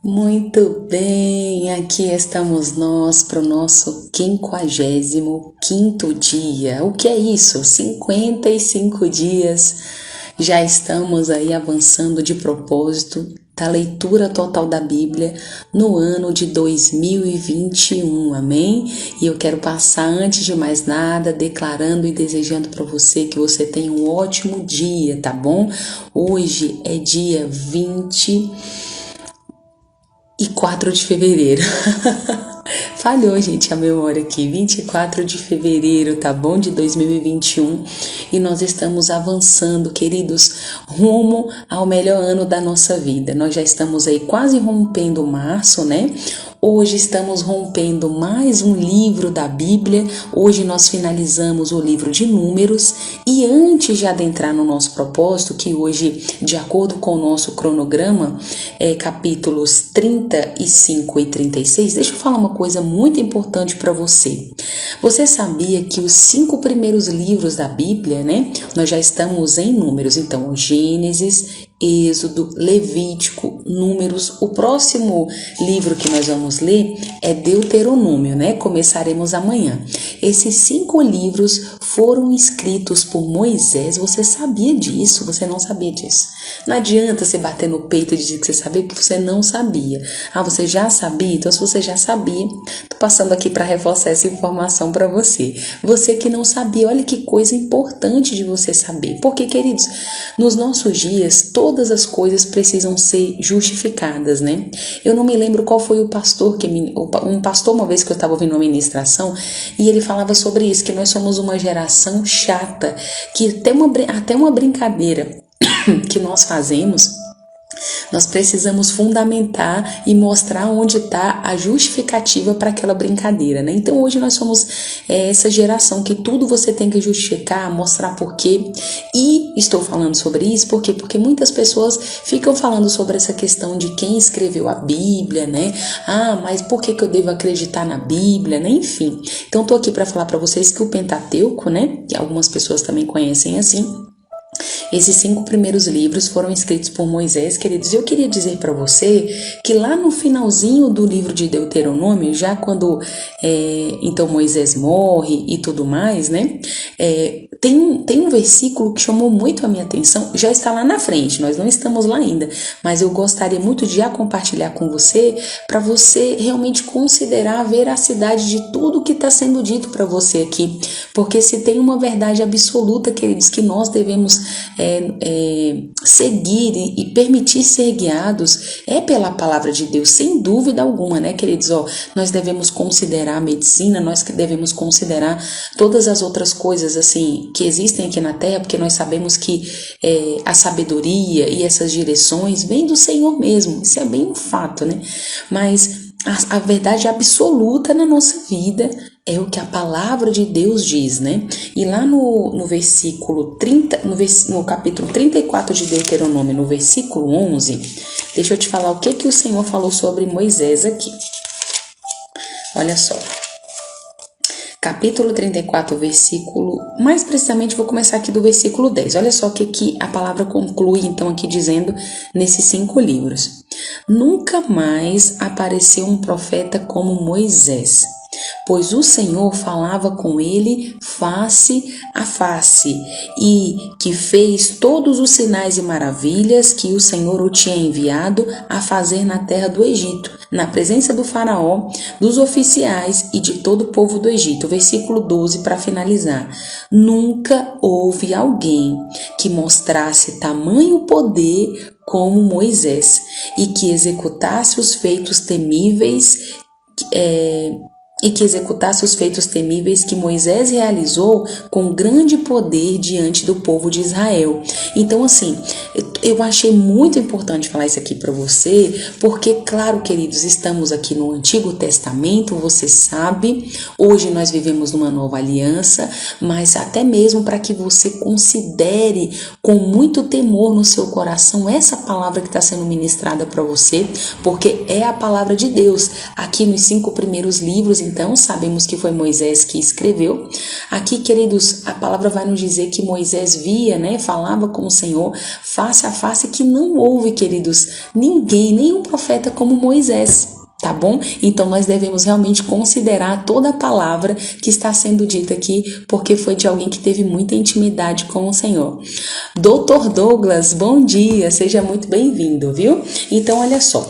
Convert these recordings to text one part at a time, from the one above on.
Muito bem, aqui estamos nós para o nosso 55º dia. O que é isso? 55 dias. Já estamos aí avançando de propósito da leitura total da Bíblia no ano de 2021, amém? E eu quero passar, antes de mais nada, declarando e desejando para você que você tenha um ótimo dia, tá bom? Hoje é dia 24 de fevereiro. Falhou, gente, a memória aqui. 24 de fevereiro, tá bom? De 2021. E nós estamos avançando, queridos, rumo ao melhor ano da nossa vida. Nós já estamos aí quase rompendo março, né? Hoje estamos rompendo mais um livro da Bíblia. Hoje nós finalizamos o livro de Números. E antes de adentrar no nosso propósito, que hoje, de acordo com o nosso cronograma, é capítulos 35 e 36, deixa eu falar uma coisa muito importante para você. Você sabia que os 5 primeiros livros da Bíblia, né? Nós já estamos em Números, então Gênesis, Êxodo, Levítico, Números. O próximo livro que nós vamos ler é Deuteronômio, né? Começaremos amanhã. Esses 5 livros foram escritos por Moisés. Você sabia disso? Você não sabia disso? Não adianta você bater no peito e dizer que você sabia, porque você não sabia. Ah, você já sabia? Então, se você já sabia, tô passando aqui para reforçar essa informação para você. Você que não sabia, olha que coisa importante de você saber. Porque, queridos, nos nossos dias, todas as coisas precisam ser justificadas, né? Eu não me lembro qual foi o pastor, um pastor uma vez que eu estava ouvindo uma ministração, e ele falava sobre isso, que nós somos uma geração chata, que até uma brincadeira que nós fazemos, nós precisamos fundamentar e mostrar onde está a justificativa para aquela brincadeira, né? Então hoje nós somos essa geração que tudo você tem que justificar, mostrar porquê. E estou falando sobre isso porque muitas pessoas ficam falando sobre essa questão de quem escreveu a Bíblia, né? Ah, mas por que eu devo acreditar na Bíblia, né? Enfim. Então estou aqui para falar para vocês que o Pentateuco, né? Que algumas pessoas também conhecem assim. Esses 5 primeiros livros foram escritos por Moisés, queridos. Eu queria dizer para você que lá no finalzinho do livro de Deuteronômio, já quando então Moisés morre e tudo mais, né? Tem um versículo que chamou muito a minha atenção, já está lá na frente, nós não estamos lá ainda, mas eu gostaria muito de compartilhar com você, para você realmente considerar a veracidade de tudo que está sendo dito para você aqui, porque se tem uma verdade absoluta, queridos, que nós devemos seguir e permitir ser guiados, é pela palavra de Deus, sem dúvida alguma, né, queridos? Nós devemos considerar a medicina, nós devemos considerar todas as outras coisas, assim, que existem aqui na Terra, porque nós sabemos que a sabedoria e essas direções vêm do Senhor mesmo, isso é bem um fato, né? Mas a verdade absoluta na nossa vida é o que a palavra de Deus diz, né? E lá no versículo 30, no capítulo 34 de Deuteronômio, no versículo 11, deixa eu te falar o que o Senhor falou sobre Moisés aqui. Olha só. Capítulo 34, versículo... Mais precisamente, vou começar aqui do versículo 10. Olha só o que a palavra conclui, então, aqui dizendo nesses 5 livros. Nunca mais apareceu um profeta como Moisés, pois o Senhor falava com ele face a face, e que fez todos os sinais e maravilhas que o Senhor o tinha enviado a fazer na terra do Egito, na presença do faraó, dos oficiais e de todo o povo do Egito. Versículo 12 para finalizar. Nunca houve alguém que mostrasse tamanho poder como Moisés, e que executasse os feitos temíveis que Moisés realizou com grande poder diante do povo de Israel. Então, assim, eu achei muito importante falar isso aqui para você, porque, claro, queridos, estamos aqui no Antigo Testamento, você sabe, hoje nós vivemos numa nova aliança, mas até mesmo para que você considere com muito temor no seu coração essa palavra que está sendo ministrada para você, porque é a palavra de Deus. Aqui nos 5 primeiros livros, então, sabemos que foi Moisés que escreveu. Aqui, queridos, a palavra vai nos dizer que Moisés via, né, falava com o Senhor face a face que não houve, queridos, ninguém, nenhum profeta como Moisés. Tá bom? Então nós devemos realmente considerar toda a palavra que está sendo dita aqui, porque foi de alguém que teve muita intimidade com o Senhor. Dr. Douglas, bom dia, seja muito bem-vindo, viu? Então olha só.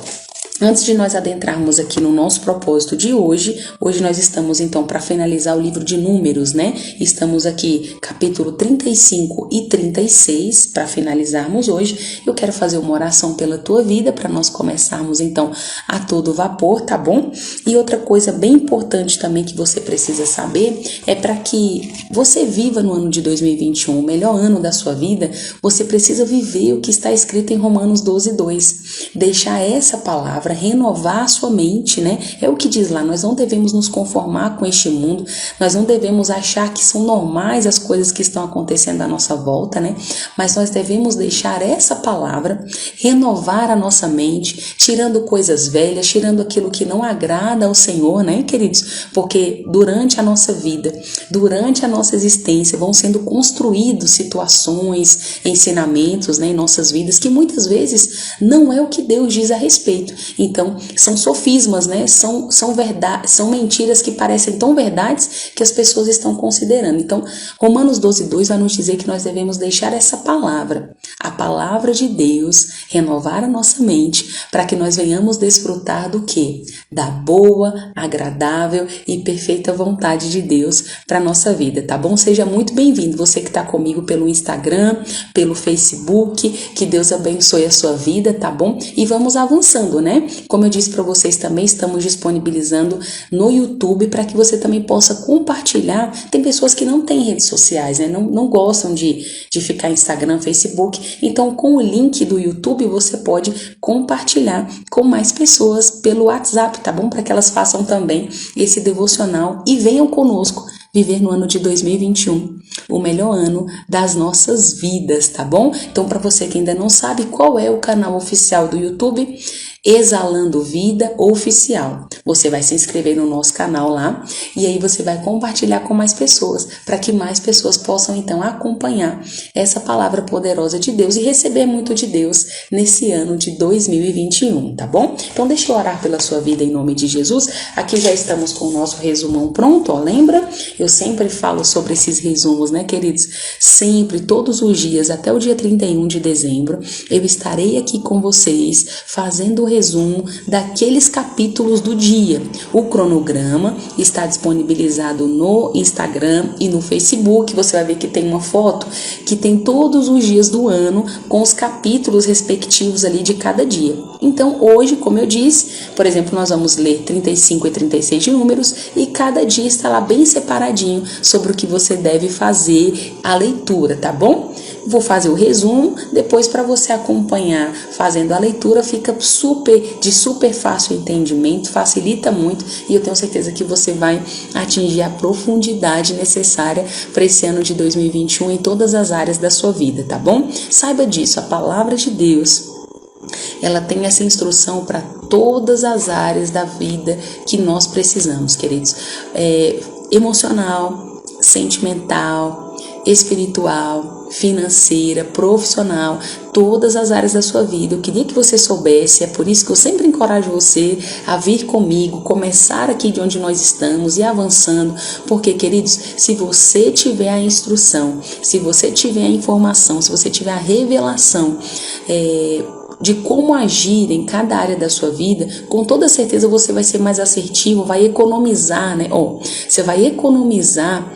Antes de nós adentrarmos aqui no nosso propósito de hoje nós estamos então para finalizar o livro de Números, né? Estamos aqui capítulo 35 e 36 para finalizarmos hoje. Eu quero fazer uma oração pela tua vida para nós começarmos então a todo vapor, tá bom? E outra coisa bem importante também que você precisa saber é para que você viva no ano de 2021, o melhor ano da sua vida, você precisa viver o que está escrito em Romanos 12:2. Deixar essa palavra renovar a sua mente, né? É o que diz lá, nós não devemos nos conformar com este mundo, nós não devemos achar que são normais as coisas que estão acontecendo à nossa volta, né? Mas nós devemos deixar essa palavra renovar a nossa mente, tirando coisas velhas, tirando aquilo que não agrada ao Senhor, né, queridos? Porque durante a nossa vida, durante a nossa existência, vão sendo construídos situações, ensinamentos, né, em nossas vidas, que muitas vezes não é o que Deus diz a respeito. Então, são sofismas, né? São verdade, são mentiras que parecem tão verdades que as pessoas estão considerando. Então, Romanos 12:2 vai nos dizer que nós devemos deixar essa palavra, a palavra de Deus, renovar a nossa mente, para que nós venhamos desfrutar do quê? Da boa, agradável e perfeita vontade de Deus para a nossa vida, tá bom? Seja muito bem-vindo, você que está comigo pelo Instagram, pelo Facebook, que Deus abençoe a sua vida, tá bom? E vamos avançando, né? Como eu disse para vocês também, estamos disponibilizando no YouTube para que você também possa compartilhar. Tem pessoas que não têm redes sociais, né? Não gostam de ficar Instagram, Facebook. Então, com o link do YouTube, você pode compartilhar com mais pessoas pelo WhatsApp, tá bom? Para que elas façam também esse devocional e venham conosco viver no ano de 2021, o melhor ano das nossas vidas, tá bom? Então, para você que ainda não sabe qual é o canal oficial do YouTube, Exalando Vida Oficial. Você vai se inscrever no nosso canal lá e aí você vai compartilhar com mais pessoas, para que mais pessoas possam então acompanhar essa palavra poderosa de Deus e receber muito de Deus nesse ano de 2021, tá bom? Então deixa eu orar pela sua vida em nome de Jesus. Aqui já estamos com o nosso resumão pronto, ó, lembra? Eu sempre falo sobre esses resumos, né, queridos? Sempre, todos os dias, até o dia 31 de dezembro, eu estarei aqui com vocês fazendo o resumo daqueles capítulos do dia. O cronograma está disponibilizado no Instagram e no Facebook. Você vai ver que tem uma foto que tem todos os dias do ano com os capítulos respectivos ali de cada dia. Então hoje, como eu disse, por exemplo, nós vamos ler 35 e 36 de Números e cada dia está lá bem separadinho sobre o que você deve fazer a leitura, tá bom? Vou fazer o resumo, depois para você acompanhar fazendo a leitura fica de super fácil entendimento, facilita muito e eu tenho certeza que você vai atingir a profundidade necessária para esse ano de 2021 em todas as áreas da sua vida, tá bom? Saiba disso, a palavra de Deus, ela tem essa instrução para todas as áreas da vida que nós precisamos, queridos. Emocional, sentimental, espiritual, financeira, profissional, todas as áreas da sua vida. Eu queria que você soubesse, é por isso que eu sempre encorajo você a vir comigo, começar aqui de onde nós estamos e avançando, porque, queridos, se você tiver a instrução, se você tiver a informação, se você tiver a revelação, de como agir em cada área da sua vida, com toda certeza você vai ser mais assertivo, vai economizar, né? Você vai economizar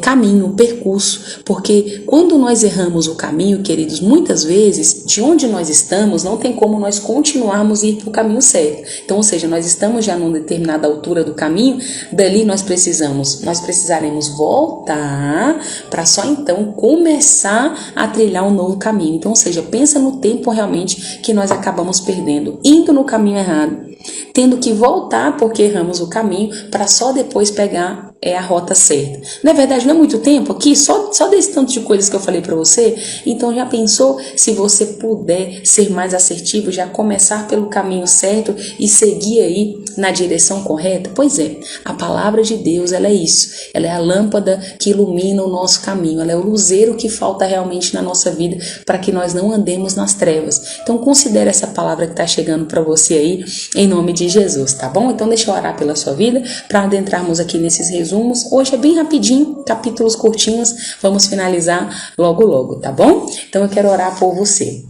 caminho, percurso, porque quando nós erramos o caminho, queridos, muitas vezes, de onde nós estamos, não tem como nós continuarmos a ir para o caminho certo. Então, ou seja, nós estamos já numa determinada altura do caminho, dali nós precisaremos voltar para só então começar a trilhar um novo caminho. Então, ou seja, pensa no tempo realmente que nós acabamos perdendo, indo no caminho errado. tendo que voltar porque erramos o caminho para só depois pegar a rota certa. Na verdade, não é muito tempo aqui, só desse tanto de coisas que eu falei para você. Então já pensou se você puder ser mais assertivo, já começar pelo caminho certo e seguir aí na direção correta? Pois é, a palavra de Deus, ela é isso. Ela é a lâmpada que ilumina o nosso caminho, ela é o luzeiro que falta realmente na nossa vida para que nós não andemos nas trevas. Então considere essa palavra que está chegando para você aí, em nome de Jesus, tá bom? Então deixa eu orar pela sua vida para adentrarmos aqui nesses resumos. Hoje é bem rapidinho, capítulos curtinhos, vamos finalizar logo logo, tá bom? Então eu quero orar por você.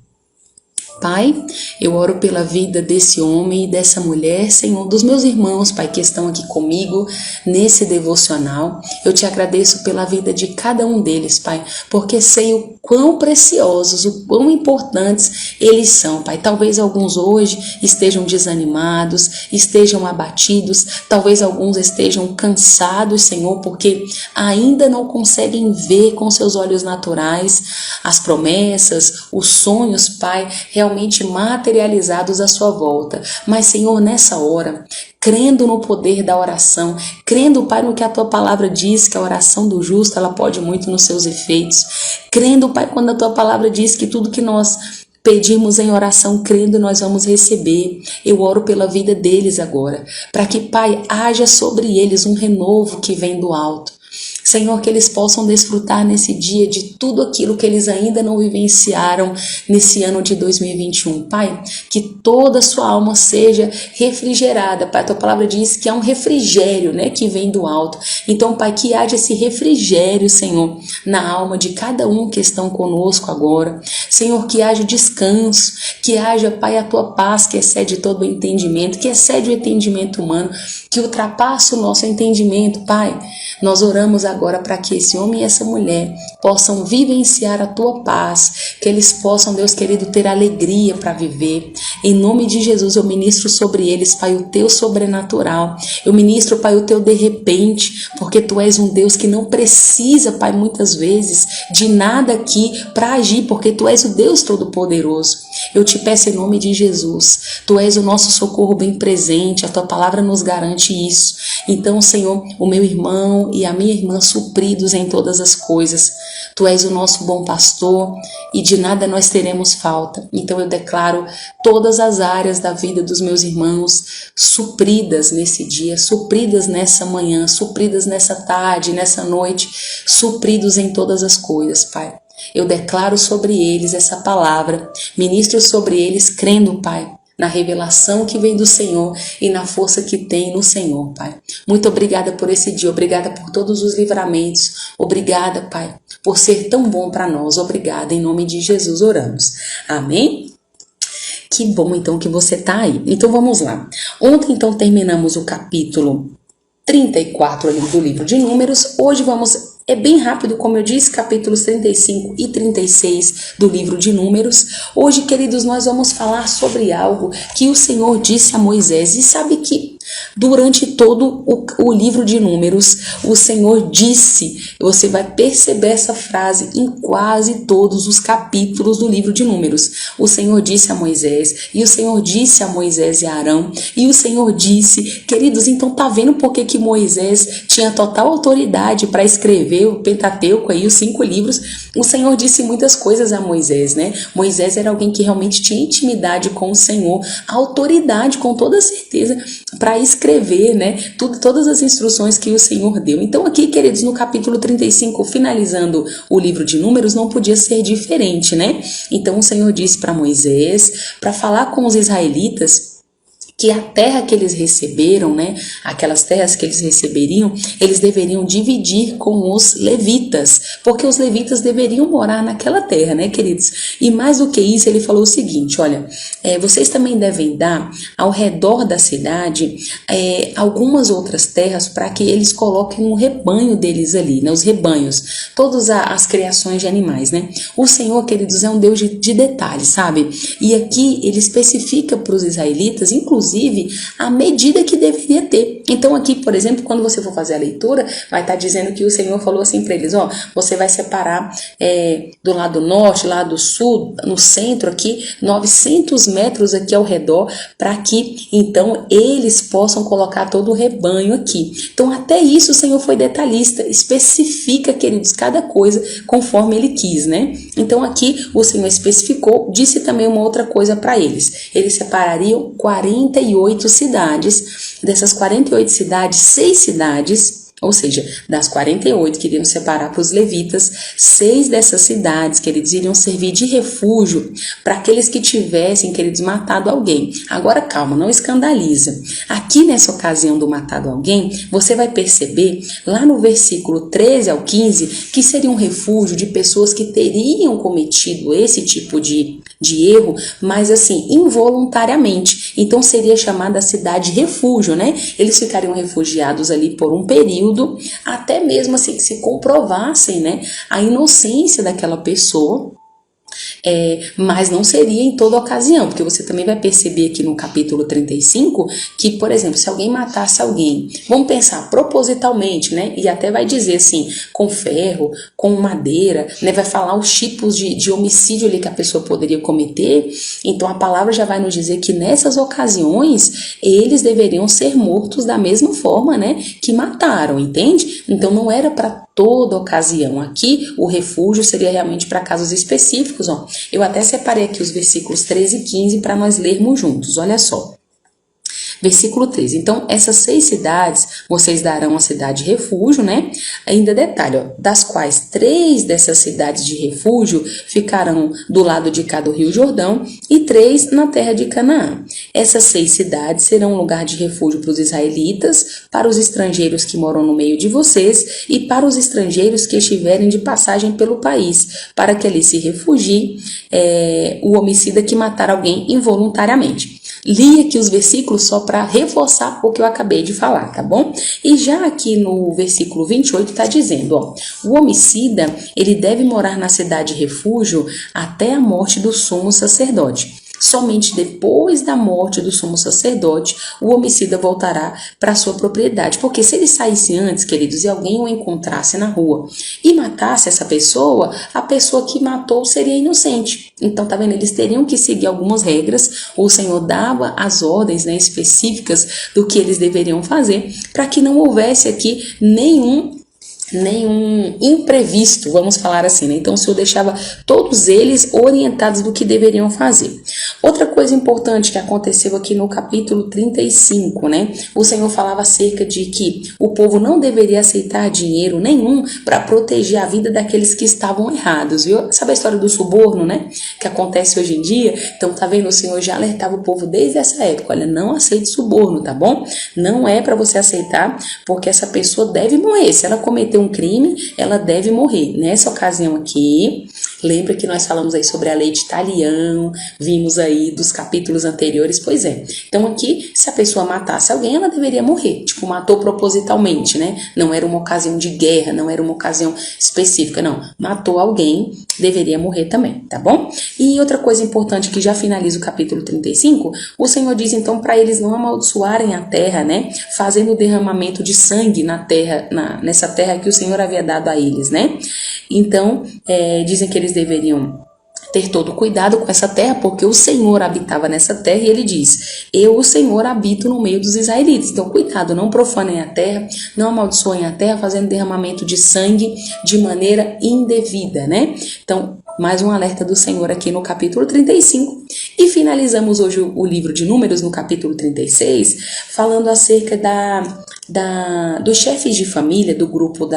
Pai, eu oro pela vida desse homem e dessa mulher, Senhor, dos meus irmãos, Pai, que estão aqui comigo nesse devocional. Eu te agradeço pela vida de cada um deles, Pai, porque sei o quão preciosos, o quão importantes eles são, Pai. Talvez alguns hoje estejam desanimados, estejam abatidos, talvez alguns estejam cansados, Senhor, porque ainda não conseguem ver com seus olhos naturais as promessas, os sonhos, Pai, realmente materializados à sua volta. Mas, Senhor, nessa hora, crendo no poder da oração, crendo, Pai, no que a Tua palavra diz, que a oração do justo, ela pode muito nos seus efeitos, crendo, Pai, quando a Tua palavra diz que tudo que nós pedimos em oração, crendo, nós vamos receber. Eu oro pela vida deles agora, para que, Pai, haja sobre eles um renovo que vem do alto. Senhor, que eles possam desfrutar nesse dia de tudo aquilo que eles ainda não vivenciaram nesse ano de 2021. Pai, que toda a sua alma seja refrigerada. Pai, a tua palavra diz que é um refrigério, né, que vem do alto. Então, Pai, que haja esse refrigério, Senhor, na alma de cada um que estão conosco agora. Senhor, que haja descanso, que haja, Pai, a tua paz que excede todo o entendimento, que excede o entendimento humano, que ultrapassa o nosso entendimento. Pai, nós oramos agora para que esse homem e essa mulher possam vivenciar a tua paz, que eles possam, Deus querido, ter alegria para viver. Em nome de Jesus, eu ministro sobre eles, Pai, o teu sobrenatural. Eu ministro, Pai, o teu de repente, porque tu és um Deus que não precisa, Pai, muitas vezes de nada aqui para agir, porque tu és o Deus Todo-Poderoso. Eu te peço em nome de Jesus, tu és o nosso socorro bem presente, a tua palavra nos garante isso. Então, Senhor, o meu irmão e a minha irmã supridos em todas as coisas. Tu és o nosso bom pastor e de nada nós teremos falta. Então eu declaro todas as áreas da vida dos meus irmãos supridas nesse dia, supridas nessa manhã, supridas nessa tarde, nessa noite, supridos em todas as coisas, Pai. Eu declaro sobre eles essa palavra, ministro sobre eles crendo, Pai, na revelação que vem do Senhor e na força que tem no Senhor, Pai. Muito obrigada por esse dia, obrigada por todos os livramentos, obrigada, Pai, por ser tão bom para nós, obrigada, em nome de Jesus oramos. Amém? Que bom, então, que você tá aí. Então, vamos lá. Ontem, então, terminamos o capítulo 34 ali do livro de Números. Hoje é bem rápido, como eu disse, capítulos 35 e 36 do livro de Números. Hoje, queridos, nós vamos falar sobre algo que o Senhor disse a Moisés. E sabe que durante todo o livro de Números, o Senhor disse, você vai perceber essa frase em quase todos os capítulos do livro de Números. O Senhor disse a Moisés, e o Senhor disse a Moisés e a Arão, e o Senhor disse, queridos, então tá vendo por que Moisés tinha total autoridade para escrever o Pentateuco aí, os 5 livros? O Senhor disse muitas coisas a Moisés, né? Moisés era alguém que realmente tinha intimidade com o Senhor, autoridade com toda certeza para escrever, né? Todas as instruções que o Senhor deu. Então aqui, queridos, no capítulo 35, finalizando o livro de Números, não podia ser diferente, né? Então o Senhor disse para Moisés, para falar com os israelitas, que a terra que eles receberam, né, aquelas terras que eles receberiam, eles deveriam dividir com os levitas, porque os levitas deveriam morar naquela terra, né, queridos? E mais do que isso, ele falou o seguinte, olha, vocês também devem dar ao redor da cidade algumas outras terras para que eles coloquem um rebanho deles ali, né, os rebanhos, todas as criações de animais, né? O Senhor, queridos, é um Deus de detalhes, sabe? E aqui ele especifica para os israelitas, inclusive, inclusive a medida que deveria ter. Então aqui, por exemplo, quando você for fazer a leitura, vai estar dizendo que o Senhor falou assim para eles, ó, você vai separar do lado norte, lado sul, no centro aqui, 900 metros aqui ao redor, para que então eles possam colocar todo o rebanho aqui. Então até isso o Senhor foi detalhista, especifica, queridos, cada coisa conforme ele quis, né? Então aqui o Senhor especificou, disse também uma outra coisa para eles. Eles separariam 48 cidades. Dessas 48 cidades, 6 cidades, ou seja, das 48 que iriam separar para os levitas, 6 dessas cidades, queridos, iriam servir de refúgio para aqueles que tivessem, queridos, matado alguém. Agora calma, não escandaliza. Aqui nessa ocasião do matado alguém, você vai perceber lá no versículo 13 ao 15 que seria um refúgio de pessoas que teriam cometido esse tipo de erro, mas assim, involuntariamente. Então seria chamada a cidade refúgio, né? Eles ficariam refugiados ali por um período, até mesmo assim que se comprovassem, né, a inocência daquela pessoa. Mas não seria em toda ocasião, porque você também vai perceber aqui no capítulo 35 que, por exemplo, se alguém matasse alguém, vamos pensar propositalmente, né? E até vai dizer assim, com ferro, com madeira, né? Vai falar os tipos de homicídio ali que a pessoa poderia cometer. Então a palavra já vai nos dizer que nessas ocasiões eles deveriam ser mortos da mesma forma, né, que mataram, entende? Então não era para toda ocasião. Aqui o refúgio seria realmente para casos específicos, ó. Eu até separei aqui os versículos 13 e 15 para nós lermos juntos, olha só. Versículo 13. Então, essas 6 cidades, vocês darão a cidade refúgio, né? Ainda detalhe, ó, das quais 3 dessas cidades de refúgio ficarão do lado de cá do Rio Jordão e 3 na terra de Canaã. Essas 6 cidades serão um lugar de refúgio para os israelitas, para os estrangeiros que moram no meio de vocês e para os estrangeiros que estiverem de passagem pelo país, para que ali se refugie o homicida que matar alguém involuntariamente. Li aqui os versículos só para reforçar o que eu acabei de falar, tá bom? E já aqui no versículo 28 está dizendo, ó, o homicida, ele deve morar na cidade refúgio até a morte do sumo sacerdote. Somente depois da morte do sumo sacerdote, o homicida voltará para sua propriedade. Porque se ele saísse antes, queridos, e alguém o encontrasse na rua e matasse essa pessoa, a pessoa que matou seria inocente. Então, tá vendo? Eles teriam que seguir algumas regras. O Senhor dava as ordens, né, específicas do que eles deveriam fazer para que não houvesse aqui nenhum imprevisto, vamos falar assim, né? Então o Senhor deixava todos eles orientados do que deveriam fazer. Outra coisa importante que aconteceu aqui no capítulo 35, né? O Senhor falava acerca de que o povo não deveria aceitar dinheiro nenhum para proteger a vida daqueles que estavam errados, viu? Sabe a história do suborno, né? Que acontece hoje em dia? Então tá vendo? O Senhor já alertava o povo desde essa época, olha, não aceite suborno, tá bom? Não é para você aceitar, porque essa pessoa deve morrer. Se ela cometeu um crime, ela deve morrer. Nessa ocasião aqui, lembra que nós falamos aí sobre a lei de Talião, vimos aí dos capítulos anteriores, pois é. Então aqui, se a pessoa matasse alguém, ela deveria morrer, tipo, matou propositalmente, né? Não era uma ocasião de guerra, não era uma ocasião específica, não. Matou alguém, deveria morrer também, tá bom? E outra coisa importante que já finaliza o capítulo 35, o Senhor diz então para eles não amaldiçoarem a terra, né? Fazendo o derramamento de sangue na terra, nessa terra que o Senhor havia dado a eles, né? Então, dizem que eles deveriam ter todo cuidado com essa terra, porque o Senhor habitava nessa terra e ele diz, eu, o Senhor, habito no meio dos israelitas. Então, cuidado, não profanem a terra, não amaldiçoem a terra, fazendo derramamento de sangue de maneira indevida, né? Então, mais um alerta do Senhor aqui no capítulo 35. E finalizamos hoje o livro de Números no capítulo 36, falando acerca dos chefes de família, do grupo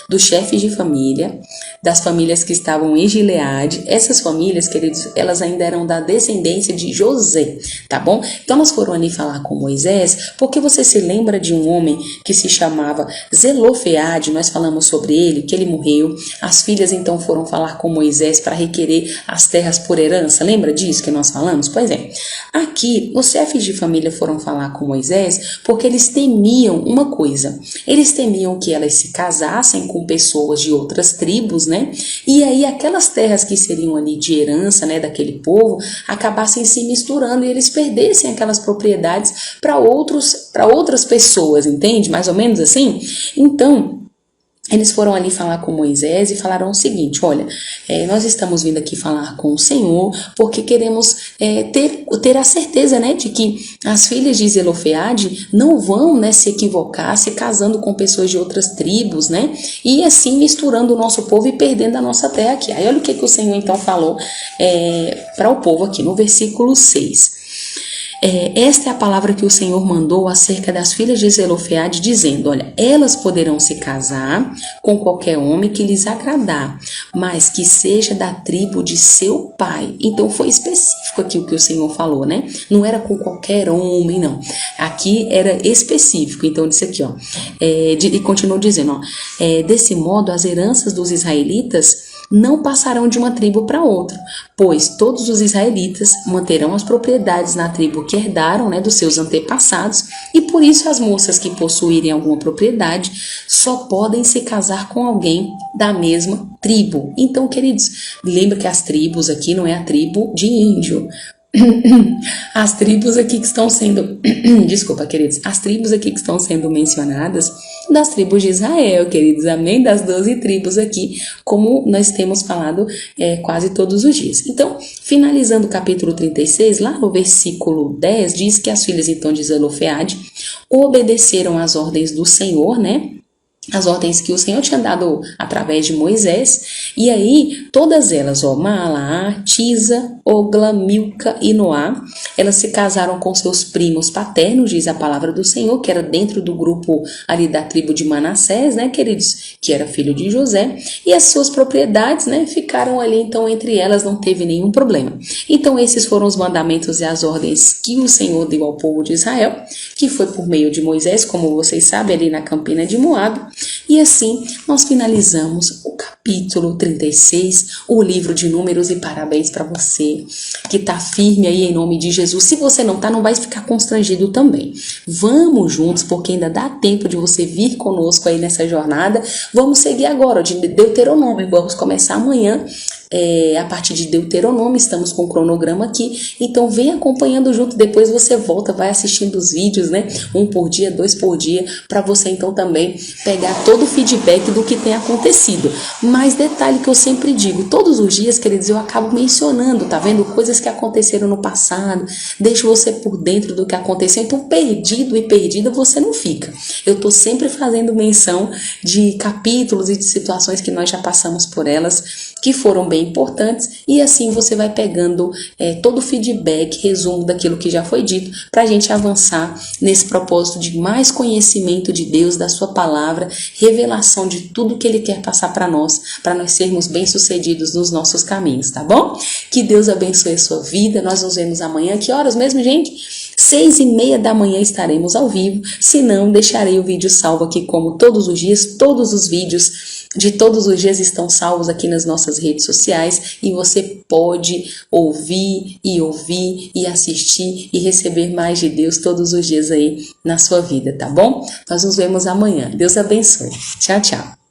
dos chefes de família, das famílias que estavam em Gileade. Essas famílias, queridos, elas ainda eram da descendência de José, tá bom? Então elas foram ali falar com Moisés, porque você se lembra de um homem que se chamava Zelofeade, nós falamos sobre ele, que ele morreu. As filhas então foram falar com Moisés para requerer as terras por herança, lembra disso que nós falamos? Pois é, aqui os chefes de família foram falar com Moisés porque eles temiam uma coisa, eles temiam que elas se casassem casassem com pessoas de outras tribos, né? E aí aquelas terras que seriam ali de herança, né, daquele povo, acabassem se misturando e eles perdessem aquelas propriedades para outras pessoas, entende? Mais ou menos assim? Então, eles foram ali falar com Moisés e falaram o seguinte: olha, nós estamos vindo aqui falar com o Senhor porque queremos ter a certeza, né, de que as filhas de Zelofeade não vão, né, se equivocar, se casando com pessoas de outras tribos, né, e assim misturando o nosso povo e perdendo a nossa terra aqui. Aí olha o que o Senhor então falou para o povo aqui no versículo 6. Esta é a palavra que o Senhor mandou acerca das filhas de Zelofeade, dizendo: olha, elas poderão se casar com qualquer homem que lhes agradar, mas que seja da tribo de seu pai. Então foi específico aqui o que o Senhor falou, né? Não era com qualquer homem, não. Aqui era específico. Então disse aqui, ó, e continuou dizendo, ó, desse modo as heranças dos israelitas não passarão de uma tribo para outra, pois todos os israelitas manterão as propriedades na tribo que herdaram, né, dos seus antepassados, e por isso as moças que possuírem alguma propriedade só podem se casar com alguém da mesma tribo. Então, queridos, lembra que as tribos aqui não é a tribo de índio. As tribos aqui que estão sendo, desculpa, queridos, as tribos aqui que estão sendo mencionadas, das tribos de Israel, queridos, amém? Das 12 tribos aqui, como nós temos falado quase todos os dias. Então, finalizando o capítulo 36, lá no versículo 10, diz que as filhas então de Zelofeade obedeceram às ordens do Senhor, né? As ordens que o Senhor tinha dado através de Moisés, e aí todas elas, ó, Maalá, Tisa, Ogla, Milca e Noá, elas se casaram com seus primos paternos, diz a palavra do Senhor, que era dentro do grupo ali da tribo de Manassés, né, queridos, que era filho de José, e as suas propriedades, né, ficaram ali, então entre elas não teve nenhum problema. Então esses foram os mandamentos e as ordens que o Senhor deu ao povo de Israel, que foi por meio de Moisés, como vocês sabem, ali na campina de Moabe. E assim nós finalizamos o capítulo 36, o livro de Números, e parabéns para você que tá firme aí em nome de Jesus. Se você não tá, não vai ficar constrangido também. Vamos juntos, porque ainda dá tempo de você vir conosco aí nessa jornada. Vamos seguir agora de Deuteronômio, vamos começar amanhã. A partir de Deuteronômio, estamos com o cronograma aqui, então vem acompanhando junto, depois você volta, vai assistindo os vídeos, né, 1 por dia, 2 por dia, para você então também pegar todo o feedback do que tem acontecido. Mas detalhe que eu sempre digo, todos os dias, queridos, eu acabo mencionando, tá vendo, coisas que aconteceram no passado, deixo você por dentro do que aconteceu, então perdido e perdida você não fica. Eu tô sempre fazendo menção de capítulos e de situações que nós já passamos por elas, que foram bem importantes, e assim você vai pegando todo o feedback, resumo daquilo que já foi dito, para a gente avançar nesse propósito de mais conhecimento de Deus, da sua palavra, revelação de tudo que Ele quer passar para nós sermos bem-sucedidos nos nossos caminhos, tá bom? Que Deus abençoe a sua vida, nós nos vemos amanhã, que horas mesmo, gente? 6:30 da manhã estaremos ao vivo, se não, deixarei o vídeo salvo aqui como todos os dias, todos os vídeos de todos os dias estão salvos aqui nas nossas redes sociais, e você pode ouvir e assistir e receber mais de Deus todos os dias aí na sua vida, tá bom? Nós nos vemos amanhã. Deus abençoe. Tchau, tchau.